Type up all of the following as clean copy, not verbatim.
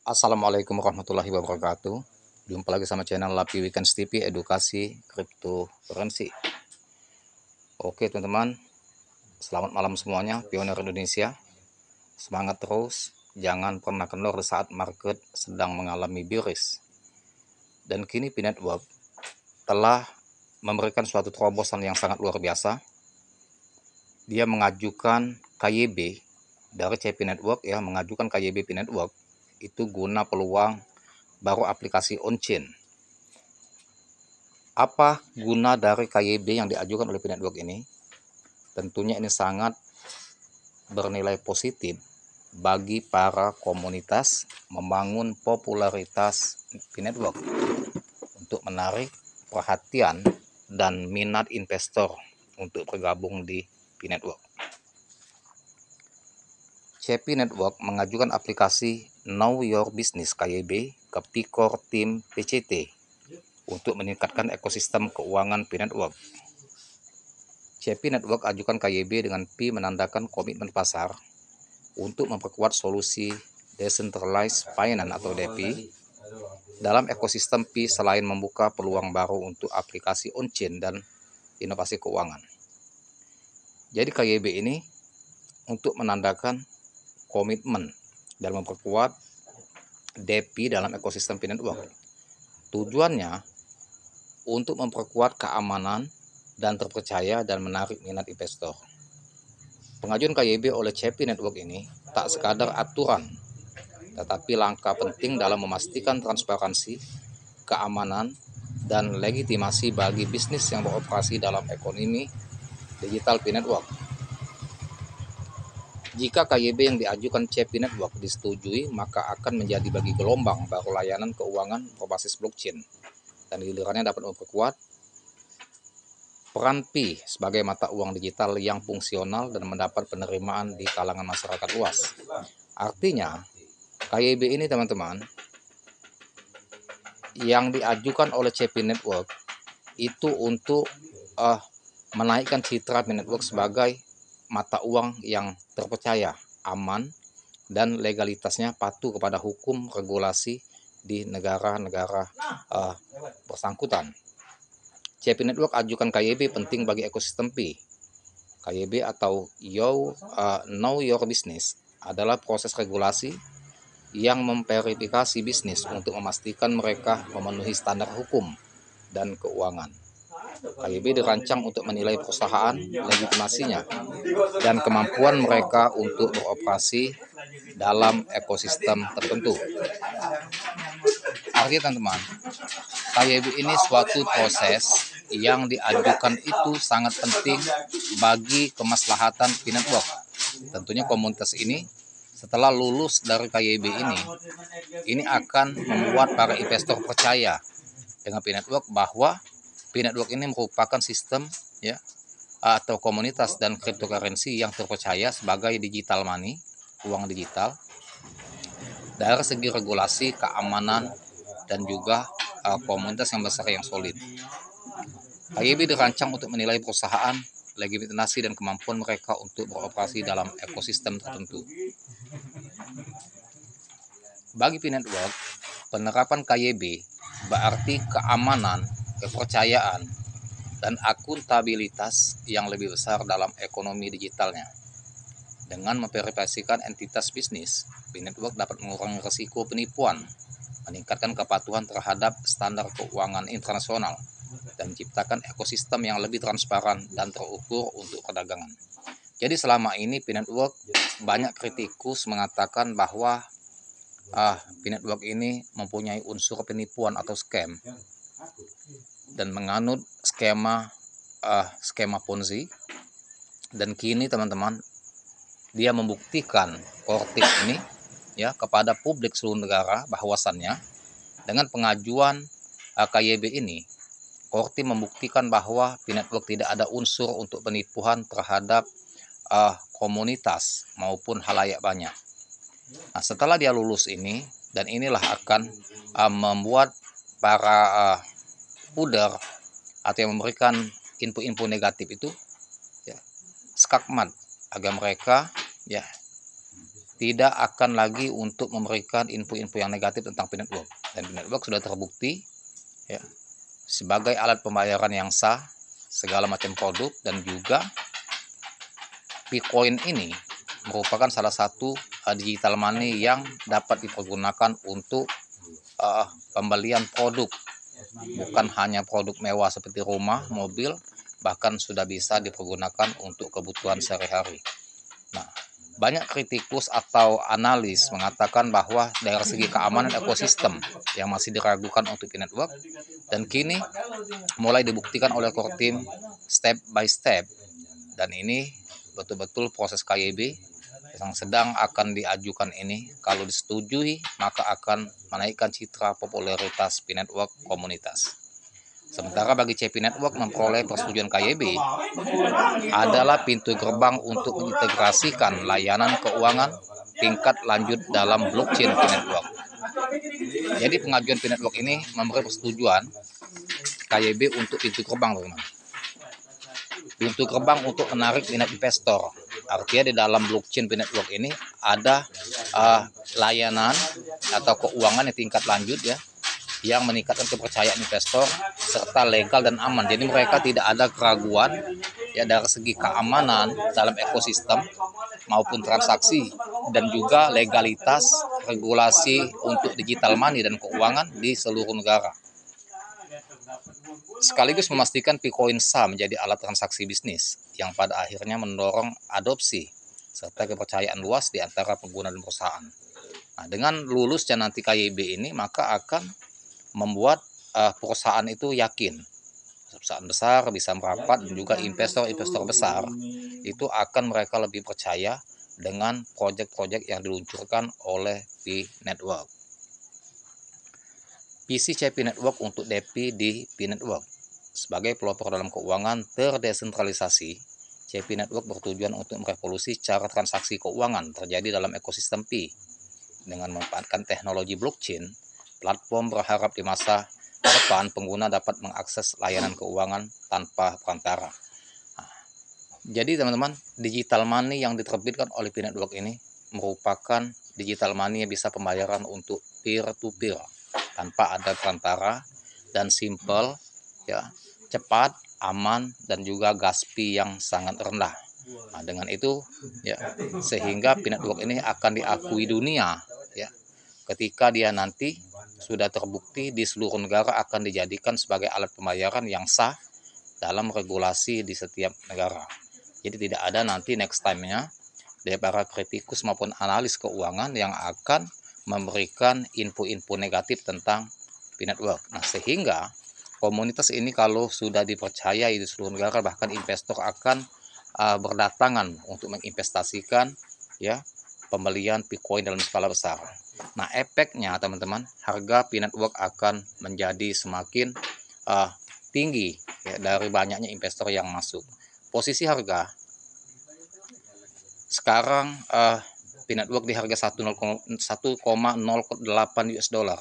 Assalamualaikum warahmatullahi wabarakatuh. Jumpa lagi sama channel Lapi Weekends TV Edukasi Cryptocurrency. Oke teman-teman, selamat malam semuanya, pionir Indonesia. Semangat terus, jangan pernah kendor saat market sedang mengalami bearish. Dan kini P-Network telah memberikan suatu terobosan yang sangat luar biasa. Dia mengajukan KYB dari CP Network, mengajukan KYB P-Network itu guna peluang baru aplikasi on-chain. Apa guna dari KYB yang diajukan oleh P-Network ini? Tentunya ini sangat bernilai positif bagi para komunitas membangun popularitas P-Network untuk menarik perhatian dan minat investor untuk bergabung di P-Network. CP Network mengajukan aplikasi Know Your Business KYB ke P-Core Team PCT untuk meningkatkan ekosistem keuangan P-Network. CP Network ajukan KYB dengan P menandakan komitmen pasar untuk memperkuat solusi Decentralized Finance atau DeFi dalam ekosistem P selain membuka peluang baru untuk aplikasi on-chain dan inovasi keuangan. Jadi KYB ini untuk menandakan komitmen dan memperkuat DeFi dalam ekosistem P-Network. Tujuannya untuk memperkuat keamanan dan terpercaya dan menarik minat investor. Pengajuan KYB oleh CP Network ini tak sekadar aturan, tetapi langkah penting dalam memastikan transparansi, keamanan, dan legitimasi bagi bisnis yang beroperasi dalam ekonomi digital P-Network. Jika KYB yang diajukan CP Network disetujui, maka akan menjadi bagi gelombang baru layanan keuangan berbasis blockchain, dan gilirannya dapat memperkuat peran P sebagai mata uang digital yang fungsional dan mendapat penerimaan di kalangan masyarakat luas. Artinya, KYB ini teman-teman, yang diajukan oleh CP Network itu untuk menaikkan citra P Network sebagai mata uang yang terpercaya, aman, dan legalitasnya patuh kepada hukum regulasi di negara-negara bersangkutan. CP Network ajukan KYB penting bagi ekosistem P. KYB atau Know Your Business adalah proses regulasi yang memverifikasi bisnis untuk memastikan mereka memenuhi standar hukum dan keuangan. KYB dirancang untuk menilai perusahaan, legitimasinya, dan kemampuan mereka untuk beroperasi dalam ekosistem tertentu. Artinya teman-teman, KYB ini suatu proses yang diajukan itu sangat penting bagi kemaslahatan P-Network. Tentunya komunitas ini setelah lulus dari KYB ini akan membuat para investor percaya dengan P-Network bahwa P-Network ini merupakan sistem atau komunitas dan cryptocurrency yang terpercaya sebagai digital money, uang digital, dari segi regulasi, keamanan, dan juga komunitas yang besar yang solid. KYB dirancang untuk menilai perusahaan, legitimasi, dan kemampuan mereka untuk beroperasi dalam ekosistem tertentu. Bagi P-Network, penerapan KYB berarti keamanan, kepercayaan, dan akuntabilitas yang lebih besar dalam ekonomi digitalnya. Dengan memverifikasikan entitas bisnis, P-Network dapat mengurangi risiko penipuan, meningkatkan kepatuhan terhadap standar keuangan internasional, dan menciptakan ekosistem yang lebih transparan dan terukur untuk perdagangan. Jadi selama ini P-Network, banyak kritikus mengatakan bahwa P-Network ini mempunyai unsur penipuan atau scam dan menganut skema Ponzi. Dan kini teman-teman, dia membuktikan core team ini kepada publik seluruh negara bahwasannya dengan pengajuan KYB ini, core team membuktikan bahwa P-Network tidak ada unsur untuk penipuan terhadap komunitas maupun halayak banyak. Nah, setelah dia lulus ini, dan inilah akan membuat para pudar atau yang memberikan info-info negatif itu skakmat agar mereka tidak akan lagi untuk memberikan info-info yang negatif tentang P-Network. Dan P-Network sudah terbukti ya, sebagai alat pembayaran yang sah segala macam produk, dan juga P-Coin ini merupakan salah satu digital money yang dapat dipergunakan untuk pembelian produk, bukan hanya produk mewah seperti rumah, mobil, bahkan sudah bisa dipergunakan untuk kebutuhan sehari-hari. Nah, banyak kritikus atau analis mengatakan bahwa dari segi keamanan ekosistem yang masih diragukan untuk P-Network, dan kini mulai dibuktikan oleh core team step by step. Dan ini betul-betul proses KYB yang sedang akan diajukan ini, kalau disetujui maka akan menaikkan citra popularitas P-Network komunitas. Sementara bagi CP Network memperoleh persetujuan KYB adalah pintu gerbang untuk mengintegrasikan layanan keuangan tingkat lanjut dalam blockchain P-Network. Jadi pengajuan P-Network ini memberi persetujuan KYB untuk pintu gerbang, teman-teman. Pintu gerbang untuk menarik minat investor. Artinya di dalam blockchain P-Network ini ada layanan atau keuangan yang tingkat lanjut ya, yang meningkatkan kepercayaan investor serta legal dan aman. Jadi mereka tidak ada keraguan ya dari segi keamanan dalam ekosistem maupun transaksi, dan juga legalitas regulasi untuk digital money dan keuangan di seluruh negara. Sekaligus memastikan P-Coin sah menjadi alat transaksi bisnis yang pada akhirnya mendorong adopsi serta kepercayaan luas di antara pengguna dan perusahaan. Nah, dengan lulusnya nanti KYB ini, maka akan membuat perusahaan itu yakin, perusahaan besar bisa merapat, dan juga investor-investor besar itu akan mereka lebih percaya dengan proyek-proyek yang diluncurkan oleh P-Network. PCCP Network untuk DeFi di P-Network. Sebagai pelopor dalam keuangan terdesentralisasi, CP Network bertujuan untuk merevolusi cara transaksi keuangan terjadi dalam ekosistem Pi. Dengan memanfaatkan teknologi blockchain, platform berharap di masa depan pengguna dapat mengakses layanan keuangan tanpa perantara. Nah, jadi teman-teman, digital money yang diterbitkan oleh P-Network ini merupakan digital money yang bisa pembayaran untuk peer-to-peer tanpa ada perantara, dan simple ya, cepat, aman, dan juga gas fee yang sangat rendah. Nah, dengan itu ya, sehingga P-Network ini akan diakui dunia ya, ketika dia nanti sudah terbukti di seluruh negara akan dijadikan sebagai alat pembayaran yang sah dalam regulasi di setiap negara. Jadi tidak ada nanti next time-nya dari para kritikus maupun analis keuangan yang akan memberikan info-info negatif tentang P-Network. Nah, sehingga komunitas ini kalau sudah dipercayai di seluruh negara, bahkan investor akan berdatangan untuk menginvestasikan ya pembelian P-Coin dalam skala besar. Nah, efeknya teman-teman, harga P-Network akan menjadi semakin tinggi ya, dari banyaknya investor yang masuk. Posisi harga sekarang P-Network di harga 1,08 US dollar.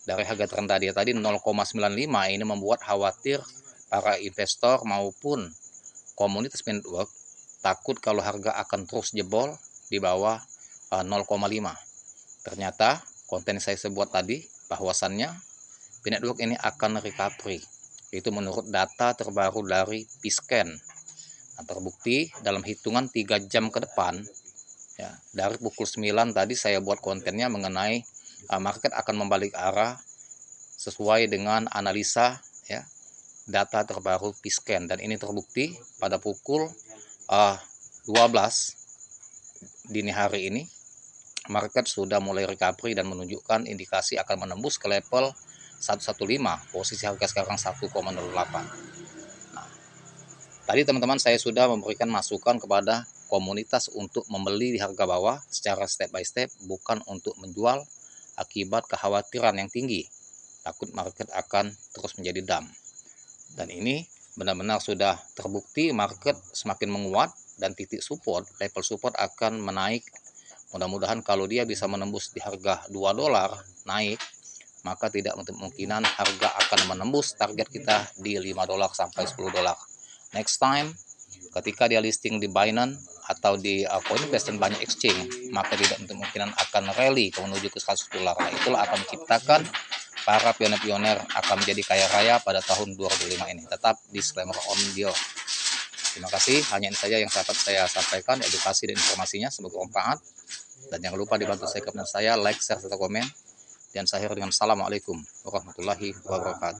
Dari harga terendah dia tadi 0,95, ini membuat khawatir para investor maupun komunitas P-Network takut kalau harga akan terus jebol di bawah 0,5. Ternyata konten saya sebut tadi bahwasannya P-Network ini akan recovery. Itu menurut data terbaru dari P-Scan. Nah, terbukti dalam hitungan 3 jam ke depan ya, dari pukul 9 tadi saya buat kontennya mengenai market akan membalik arah sesuai dengan analisa ya, data terbaru P-Scan, dan ini terbukti pada pukul 12 dini hari ini market sudah mulai recovery dan menunjukkan indikasi akan menembus ke level 115, posisi harga sekarang 1,08. Nah, tadi teman-teman saya sudah memberikan masukan kepada komunitas untuk membeli di harga bawah secara step by step, bukan untuk menjual akibat kekhawatiran yang tinggi, takut market akan terus menjadi dump. Dan ini benar-benar sudah terbukti market semakin menguat, dan titik support, level support akan menaik. Mudah-mudahan kalau dia bisa menembus di harga 2 dolar naik, maka tidak untuk kemungkinan harga akan menembus target kita di 5 dolar sampai 10 dolar. Next time ketika dia listing di Binance atau di Coinbase dan banyak exchange, maka tidak untuk kemungkinan akan rally menuju ke 100 dolar. Nah, itulah akan menciptakan para pioner-pioner akan menjadi kaya raya pada tahun 2005 ini. Tetap disclaimer on deal. Terima kasih, hanya ini saja yang dapat saya sampaikan, edukasi dan informasinya, semoga bermanfaat. Dan jangan lupa dibantu saya, like, share, serta komen. Dan saya akhiri dengan Assalamualaikum warahmatullahi wabarakatuh.